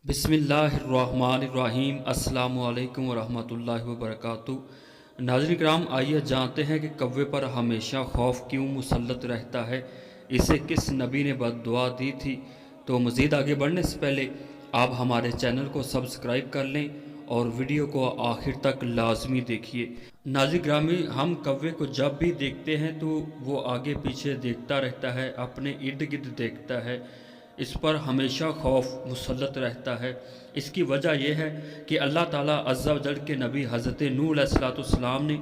بسم اللہ الرحمن الرحیم۔ السلام علیکم ورحمۃ اللہ وبرکاتہ۔ ناظرین کرام، آئیے جانتے ہیں کہ کوے پر ہمیشہ خوف کیوں مسلط رہتا ہے، اسے کس نبی نے بد دعا دی تھی۔ تو مزید آگے بڑھنے سے پہلے آپ ہمارے چینل کو سبسکرائب کر لیں اور ویڈیو کو آخر تک لازمی دیکھیے۔ ناظرین گرامی، ہم کوے کو جب بھی دیکھتے ہیں تو وہ آگے پیچھے دیکھتا رہتا ہے، اپنے ارد گرد دیکھتا ہے، اس پر ہمیشہ خوف مسلط رہتا ہے۔ اس کی وجہ یہ ہے کہ اللہ تعالیٰ عز و جل کے نبی حضرت نوح علیہ السلام نے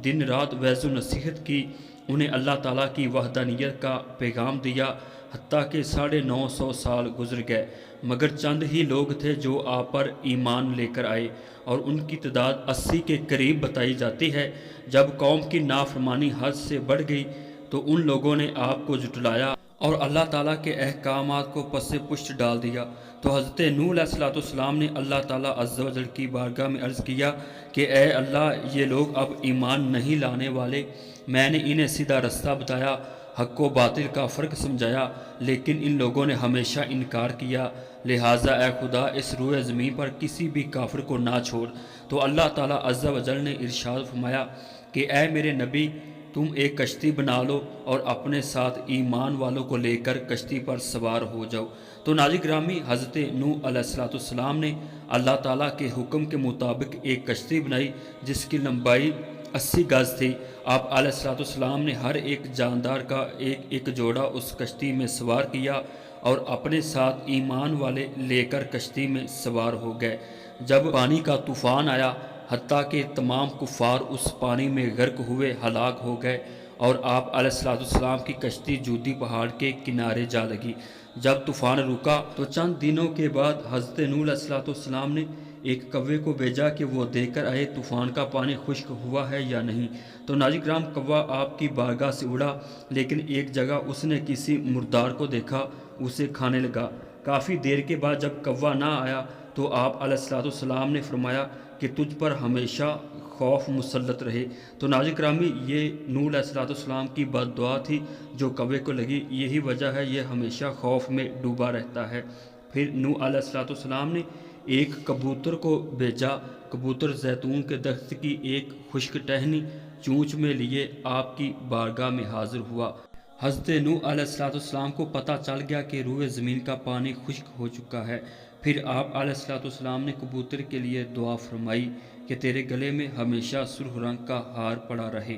دن رات وعظ و نصیحت کی، انہیں اللہ تعالیٰ کی وحدانیت کا پیغام دیا، حتیٰ کہ 950 سال گزر گئے مگر چند ہی لوگ تھے جو آپ پر ایمان لے کر آئے، اور ان کی تعداد 80 کے قریب بتائی جاتی ہے۔ جب قوم کی نافرمانی حد سے بڑھ گئی تو ان لوگوں نے آپ کو جھٹلایا اور اللہ تعالیٰ کے احکامات کو پس پشت ڈال دیا۔ تو حضرت نوح علیہ السلام نے اللہ تعالیٰ عز و جل کی بارگاہ میں عرض کیا کہ اے اللہ، یہ لوگ اب ایمان نہیں لانے والے، میں نے انہیں سیدھا رستہ بتایا، حق و باطل کا فرق سمجھایا، لیکن ان لوگوں نے ہمیشہ انکار کیا، لہٰذا اے خدا اس روئے زمین پر کسی بھی کافر کو نہ چھوڑ۔ تو اللہ تعالیٰ عز و جل نے ارشاد فرمایا کہ اے میرے نبی، تم ایک کشتی بنا لو اور اپنے ساتھ ایمان والوں کو لے کر کشتی پر سوار ہو جاؤ۔ تو ناظرین گرامی، حضرت نوح علیہ السلام نے اللہ تعالیٰ کے حکم کے مطابق ایک کشتی بنائی جس کی لمبائی 80 گز تھی۔ آپ علیہ السلام نے ہر ایک جاندار کا ایک جوڑا اس کشتی میں سوار کیا اور اپنے ساتھ ایمان والے لے کر کشتی میں سوار ہو گئے۔ جب پانی کا طوفان آیا، حتیٰ کہ تمام کفار اس پانی میں غرق ہوئے ہلاک ہو گئے، اور آپ علیہ السلام کی کشتی جودی پہاڑ کے کنارے جا لگی۔ جب طوفان رکا تو چند دنوں کے بعد حضرت نوح علیہ السلام نے ایک کوے کو بھیجا کہ وہ دیکھ کر آئے طوفان کا پانی خشک ہوا ہے یا نہیں۔ تو ناظرین کرام، کوا آپ کی بارگاہ سے اڑا، لیکن ایک جگہ اس نے کسی مردار کو دیکھا، اسے کھانے لگا۔ کافی دیر کے بعد جب کوا نہ آیا تو آپ علیہ السلام نے فرمایا کہ تجھ پر ہمیشہ خوف مسلط رہے۔ تو ناظرین کرامی، یہ نوح علیہ السلام کی بد دعا تھی جو کوے کو لگی، یہی وجہ ہے یہ ہمیشہ خوف میں ڈوبا رہتا ہے۔ پھر نوح علیہ السلام نے ایک کبوتر کو بھیجا۔ کبوتر زیتون کے درخت کی ایک خشک ٹہنی چونچ میں لیے آپ کی بارگاہ میں حاضر ہوا۔ حضرت نوح علیہ السلام کو پتہ چل گیا کہ روئے زمین کا پانی خشک ہو چکا ہے۔ پھر آپ علیہ السلام نے کبوتر کے لیے دعا فرمائی کہ تیرے گلے میں ہمیشہ سرخ رنگ کا ہار پڑا رہے۔